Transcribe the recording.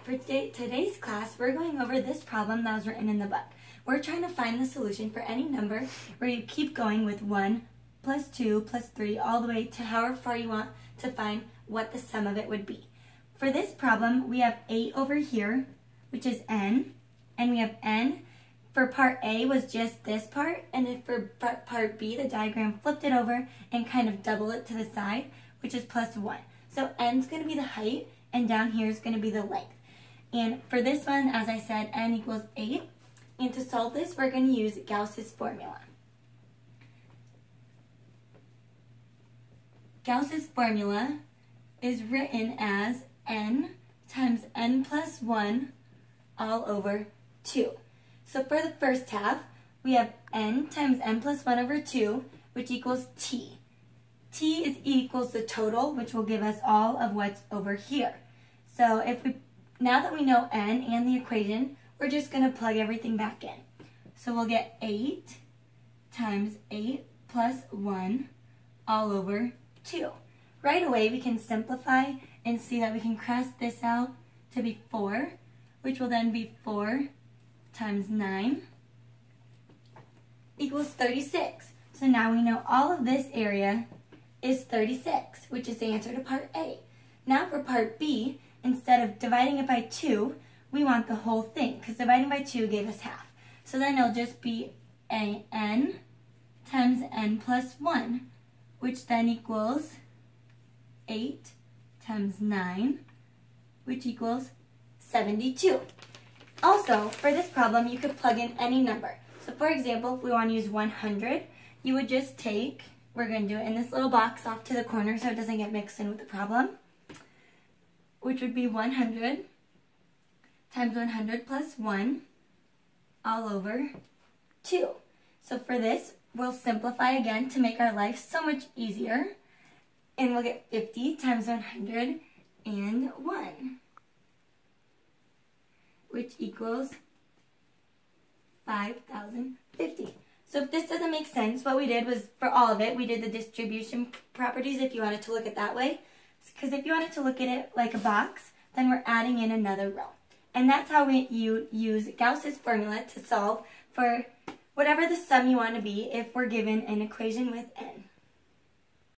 For today's class, we're going over this problem that was written in the book. We're trying to find the solution for any number where you keep going with 1 plus 2 plus 3 all the way to however far you want to find what the sum of it would be. For this problem, we have 8 over here, which is n, and we have n. For part A was just this part, and then for part B, the diagram flipped it over and kind of double it to the side, which is plus 1. So n's going to be the height, and down here is going to be the length. And for this one, as I said, n equals 8. And to solve this, we're going to use Gauss's formula. Gauss's formula is written as n times n plus 1 all over 2. So for the first half, we have n times n plus 1 over 2, which equals t. T equals the total, which will give us all of what's over here. So now that we know n and the equation, we're just going to plug everything back in. So we'll get 8 times 8 plus 1 all over 2. Right away, we can simplify and see that we can cross this out to be 4, which will then be 4 times 9 equals 36. So now we know all of this area is 36, which is the answer to part A. Now for part B, instead of dividing it by 2, we want the whole thing, because dividing by 2 gave us half. So then it'll just be n times n plus 1, which then equals 8 times 9, which equals 72. Also, for this problem, you could plug in any number. So for example, if we want to use 100, you would just take, we're going to do it in this little box off to the corner so it doesn't get mixed in with the problem, which would be 100 times 100 plus 1 all over 2. So for this, we'll simplify again to make our life so much easier, and we'll get 50 times 101, which equals 5,050. So if this doesn't make sense, what we did was, for all of it, we did the distribution properties if you wanted to look at it that way. Because if you wanted to look at it like a box, then we're adding in another row. And that's how you use Gauss's formula to solve for whatever the sum you want to be if we're given an equation with n.